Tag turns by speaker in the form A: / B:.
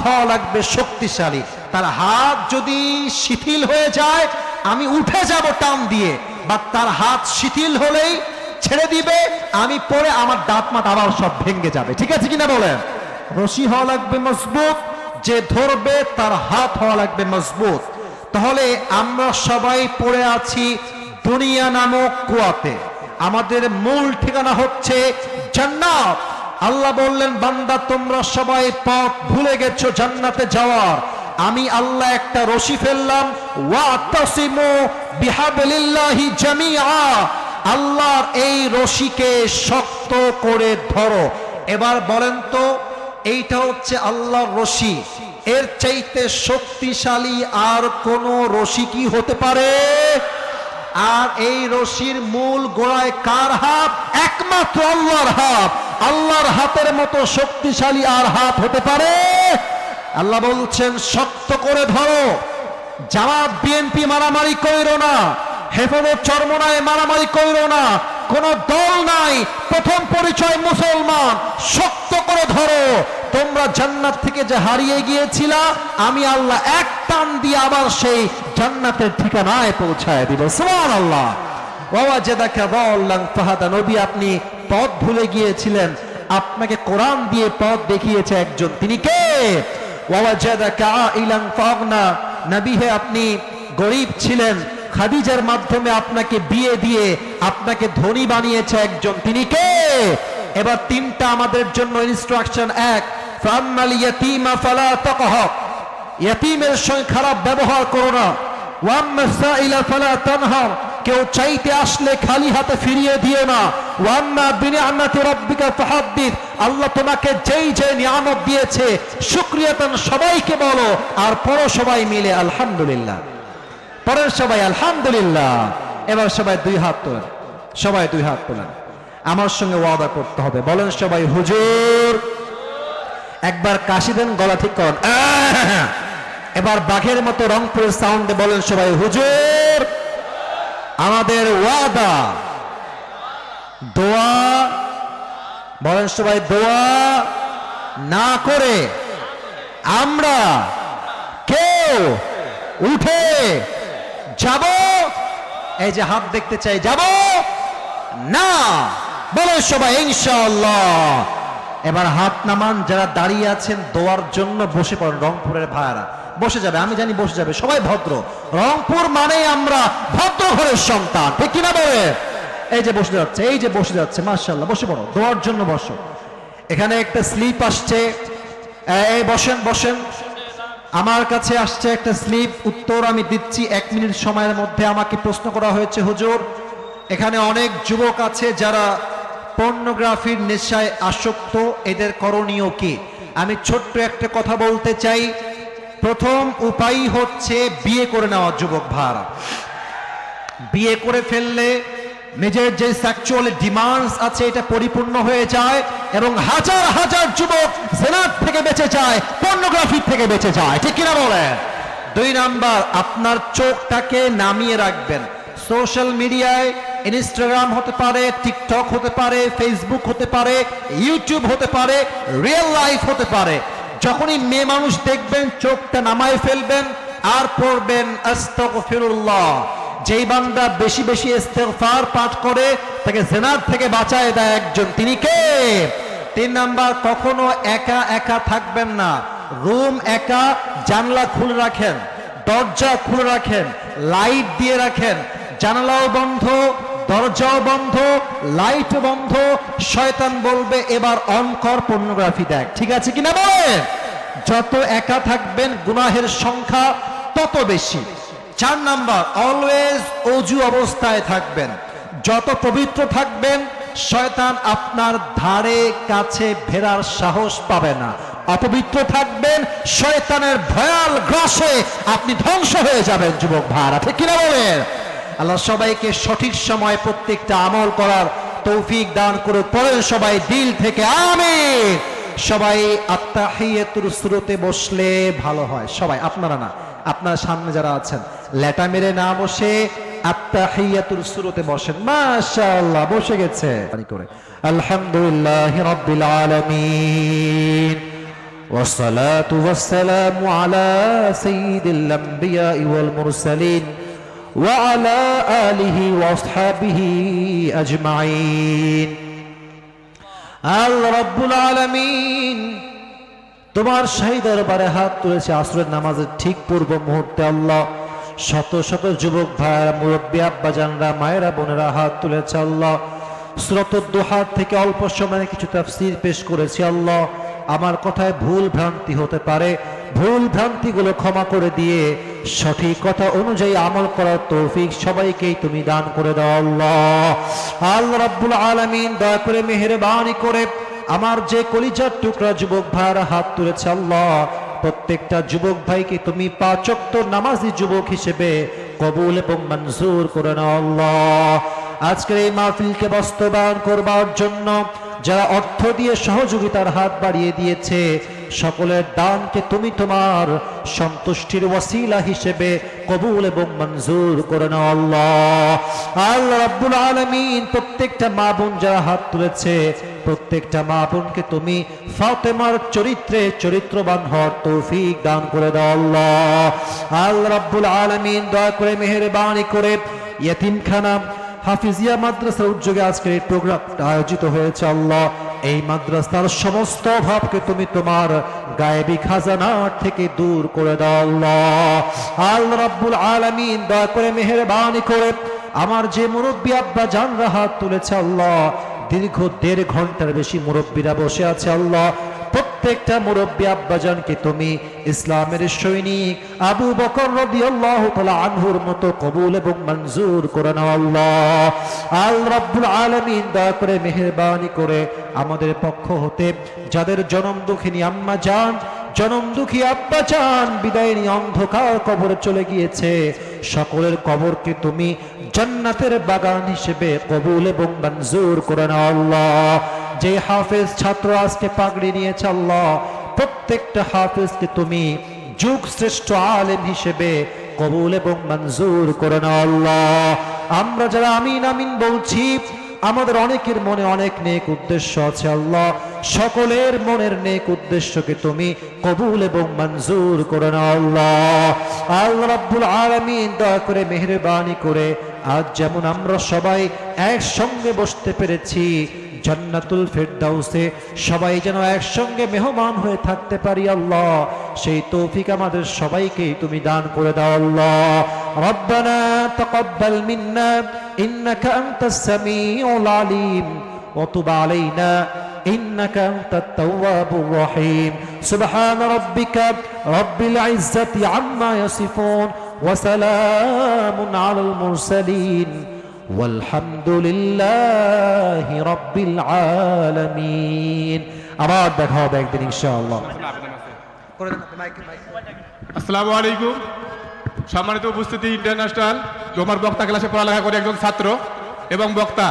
A: হওয়া লাগবে শক্তিশালী। তার হাত যদি শিথিল হয়ে যায় আমি উঠে যাব টান দিয়ে, বা তার হাত শিথিল হলেই ছেড়ে দিবে, আমি পরে আমার দাঁত মাত আবার সব ভেঙে যাবে। ঠিক আছে কিনা বলেন? রশি হওয়া লাগবে মজবুত, যে ধরবে তার হাত হওয়া লাগবে মজবুত। তাহলে আমরা সবাই পড়ে আছি দুনিয়া নামক কুয়াতে, আমাদের মূল ঠিকানা হচ্ছে জান্নাত। আল্লাহ বললেন, বান্দা তোমরা সবাই পথ ভুলে গেছো জান্নাতে যাওয়ার, আমি আল্লাহ একটা রশি ফেললাম, ওয়াতাসিমু বিহাবলিল্লাহি জামিআ, আল্লাহর এই রশিকে শক্ত করে ধরো। এবার বলেন তো, এইটা হচ্ছে আল্লাহর রশি, এর চাইতে শক্তিশালী আর কোন রশি কি হতে পারে? আর এই রশির মূল গোড়ায় কার হাত? একমাত্র আল্লাহর হাত। আল্লাহর হাতের মতো শক্তিশালী আর হাত হতে পারে? আল্লাহ বলছেন শক্ত করে ধরো। জামাত বিএনপি মারামারি কইরো না, হেফাজত চরমনায় মারামারি কইরো না, কোন দল নাই, প্রথম পরিচয় মুসলমান। শক্ত করে ধরো। তোমরা জান্নাত থেকে যে হারিয়ে গিয়েছিলা, আমি আল্লাহ এক টান দিয়ে আবার সেই জান্নাতের ঠিকানায় পৌঁছায় দিব। সুবহানাল্লাহ। ওয়াওয়াজাদাকা যাল্লান ফাহাদা, নবী আপনি পথ ভুলে গিয়েছিলেন, আপনাকে কোরআন দিয়ে পথ দেখিয়েছে একজন, তিনি কে? ওয়াওয়াজাদাকা আইলান ফাগনা, নবী হে আপনি গরীব ছিলেন, খাদিজার মাধ্যমে আপনাকে বিয়ে দিয়ে আপনাকে ধনী বানিয়েছে একজন, তিনি কে? এবার তিনটা আমাদের জন্য ইনস্ট্রাকশন। এক, ফাম্মাল ইয়াতীমা ফালা তাকহার, ইয়াতীমের সঙ্গে খারাপ ব্যবহার করো না। ওয়াম্মা সাইলা ফালা তানহার, কেউ চাইতে আসলে খালি হাতে ফিরিয়ে দিও না। ওয়াম্মা বিনিআমাতি রাব্বিকা ফাহাদ্দিস, আল্লাহ তোমাকে যেই যে নিয়ামত দিয়েছে শুকরিয়াতান সবাইকে বলো, আর পড়ো সবাই মিলে আলহামদুলিল্লাহ। পরের সবাই আলহামদুলিল্লাহ। এবার সবাই দুই হাত তোলেন, সবাই দুই হাত তোলেন, আমার সঙ্গে ওয়াদা করতে হবে। বলেন সবাই হুজুর। একবার কাশি দেন, গলা ঠিক করুন। এবার বাঘের মতো রংপুরের সাউন্ডে বলেন সবাই হুজুর। আমাদের ওয়াদা, দোয়া, বলেন সবাই, দোয়া না করে আমরা কেউ উঠে যাব, এই যে হাত দেখতে চাই, যাব না। বলেন সবাই ইনশাআল্লাহ। এবার হাত নামান, যারা দাঁড়িয়ে আছেন দোয়ার জন্য বসে পড়েন। রংপুরের ভাইরা বসে যাবে, আমি জানি বসে যাবে, সবাই ভদ্র। রংপুর মানে আমরা ভদ্র ঘরের সন্তান, ঠিক কিনা বলে? এই যে বসে যাচ্ছে, এই যে বসে যাচ্ছে, মাশাআল্লাহ। বসে পড়ো, দোয়ার জন্য বসো। এখানে একটা স্লিপ আসছে, এই বসেন বসেন। আমার কাছে আসছে একটা স্লিপ, উত্তর আমি দিচ্ছি 1 মিনিট সময়ের মধ্যে। আমাকে প্রশ্ন করা হয়েছে, হুজুর এখানে অনেক যুবক আছে যারা পর্নোগ্রাফির নেশায় আসক্ত, এদের করণীয় কি? আমি ছোট্ট একটা কথা বলতে চাই। প্রথম উপায় হচ্ছে বিয়ে করে নেওয়া। যুবক ভাইরা, বিয়ে করে ফেললে নিজের যে সেক্সুয়াল ডিমান্ডস আছে এটা পরিপূর্ণ হয়ে যায়, এবং হাজার হাজার যুবক জিনার থেকে বেঁচে যায়, পর্নোগ্রাফি থেকে বেঁচে যায়, ঠিক কিনা বলেন? 2 নাম্বার, আপনার চোখটাকে নামিয়ে রাখবেন। সোশ্যাল মিডিয়ায় ইনস্টাগ্রাম হতে পারে, টিকটক হতে পারে, ফেসবুক হতে পারে, ইউটিউব হতে পারে, রিয়েল লাইফ হতে পারে। যখনই মেয়ে মানুষ দেখবেন চোখটা নামায় ফেলবেন আর পড়বেন আস্তাগফিরুল্লাহ। যেই বান্দা বেশি বেশি ইস্তেগফার পাঠ করে তাকে জিনার থেকে বাঁচায় দেয় একজন, তিনি কে? 3 নাম্বার, কখনো একা একা থাকবেন না। রুম একা, জানলা খুলে রাখেন, দরজা খুলে রাখেন, লাইট দিয়ে রাখেন, জানালাও বন্ধ, দরজাও বন্ধ, লাইট বন্ধ। শয়তান বলবে এবার অন কর, পর্নোগ্রাফি দেখ, ঠিক আছে কিনা বলেন? যত একা থাকবেন গুনাহের সংখ্যা তত বেশি। 4 নাম্বার, অলওয়েজ ওযু অবস্থায় থাকবেন। যত পবিত্র থাকবেন শয়তান আপনার ধারে কাছে ফেরার সাহস পাবে না। অপবিত্র থাকবেন, শয়তানের ভয়াল গ্রাসে আপনি ধ্বংস হয়ে যাবেন। যুবক ভাইরা, ঠিক কিনা বলেন? আল্লাহ সবাইকে সঠিক সময় প্রত্যেকটা আমল করার তৌফিক দান করুক। পড়েন সবাই দিল থেকে আমিন। সবাই আত্তাহিয়াতুর সুরতে বসলে ভালো হয়। সবাই, আপনারা না, আপনার সামনে যারা আছেন লেটা মেরে না বসে আত্তাহিয়াতুর সুরতে বসেন। মাশাআল্লাহ, বসে গেছে করে। আলহামদুলিল্লাহি রাব্বিল আলামিন والصلاة والسلام على سيد الأنبياء والمرسلين وعلى آله وأصحابه أجمعين আল্লাহ রাব্বুল আলামিন তোমার শাহী দরবারে হাত তুলেছে আসরের নামাজের ঠিক পূর্ব মুহূর্তে আল্লাহ শত শত যুবক ভাইরা মুরব্বী আব্বাজানরা মায়েরা বোনেরা হাত তুলেছে আল্লাহ সূরাতুদ দুহা থেকে অল্প সময়ে কিছু তাফসীর পেশ করেছি আল্লাহ আমার কথায় ভুল ভ্রান্তি হতে পারে ভুল ভ্রান্তিগুলো ক্ষমা করে দিয়ে সঠিক কথা অনুযায়ী আমল করার তৌফিক সবাইকেই তুমি দান করে দাও আল্লাহ আল্লাহ রাব্বুল আলামিন দয়া করে মেহেরবানি করে আমার যে কলিজার টুকরা যুবক ভাইরা হাত তুলেছে আল্লাহ প্রত্যেকটা যুবক ভাইকে তুমি পাঁচ ওয়াক্ত নামাজি যুবক হিসেবে কবুল এবং মঞ্জুর করে নাও আল্লাহ আজকের এই মাহফিলকে বাস্তবায়ন করবার জন্য যারা অর্থ দিয়ে সহযোগিতার হাত বাড়িয়ে দিয়েছে সকলের দানকে তুমি তোমার সন্তুষ্টির ওয়াসিলা হিসেবে কবুল এবং মঞ্জুর করে নাও আল্লাহ আল্লাহ রাব্বুল আলামিন প্রত্যেকটা মা বোন যারা হাত তুলেছে প্রত্যেকটা মা বোনকে তুমি ফাতেমার চরিত্রে চরিত্রবান হওয়ার তৌফিক দান করে দাও আল্লাহ আল্লাহ রাব্বুল আলামিন দয়া করে মেহেরবানি করে ইয়েতিমখানা হাফিজিয়া মাদ্রাসার উদ্যোগে আজকের এই প্রোগ্রামটা আয়োজিত হয়েছে আল্লাহ এই মাদ্রাসার সমস্ত অভাবকে তুমি তোমার গায়েবী খাজানা থেকে দূর করে দাও আল্লাহ আল্লাহ রাব্বুল আলামিন দয়া করে মেহেরবানি করে আমার যে মুরব্বী আব্বা জানরা হাত তুলেছে আল্লাহ দীর্ঘ 1.5 ঘন্টার বেশি মুরব্বীরা বসে আছে আল্লাহ প্রত্যেকটা মুরব্বী আব্বাজানকে তুমি ইসলামের সৈনিক আবু বকর রাদিয়াল্লাহু তাআলা আনহুর মতো কবুল এবং মঞ্জুর করে নাও আল্লাহ আল্লাহ রাব্বুল আলামিন দয়া করে মেহেরবানি করে আমাদের পক্ষ হতে যাদের জনম দুঃখিনী আম্মা জান জনম দুঃখী আব্বা জান বিদায় নিয়ে অন্ধকার কবরে চলে গিয়েছে সকলের কবরকে তুমি জান্নাতের বাগান হিসেবে কবুল এবং মঞ্জুর করে নাও আল্লাহ যে হাফেজ ছাত্র আজকে পাগড়ি নিয়েছে আল্লাহ প্রত্যেকটা হাফেজকে তুমি যুগ শ্রেষ্ঠ আলেম হিসেবে কবুল এবং মঞ্জুর করে নাও আল্লাহ আমরা যারা আমিন আমিন বলছি আমাদের অনেকের মনে অনেক নেক উদ্দেশ্য আছে আল্লাহ সকলের মনের নেক উদ্দেশ্যকে তুমি কবুল এবং মঞ্জুর করে নাও আল্লাহ আল্লাহ রাব্বুল আলামিন দয়া করে মেহেরবানি করে আজ যেমন আমরা সবাই একসঙ্গে বসতে পেরেছি জান্নাতুল ফেরদাউসে সবাই যেন একসঙ্গে মেহমান হয়ে থাকতে পারি আল্লাহ সেই তৌফিক আমাদের সবাইকে তুমি দান করে দাও আল্লাহ রব্বানা তাকাব্বাল মিন্না ইন্নাকা আনতাস সামিউল আলিম ওয়া তুব আলাইনা ইন্নাকা আনতাত তাওয়াবুর রহিম সুবহান রাব্বিকা রাব্বিল ইজ্জাতি আম্মা ইয়াসিফুন ওয়া সালামুন আলাল মুরসালিন والحمد لله رب العالمين আবার দেখা হবে একদিন ইনশাআল্লাহ
B: আসসালামু আলাইকুম সম্মানিত উপস্থিতি ইন্টারন্যাশনাল আমার বক্তা ক্লাসে পড়ালেখা করে একজন ছাত্র এবং বক্তা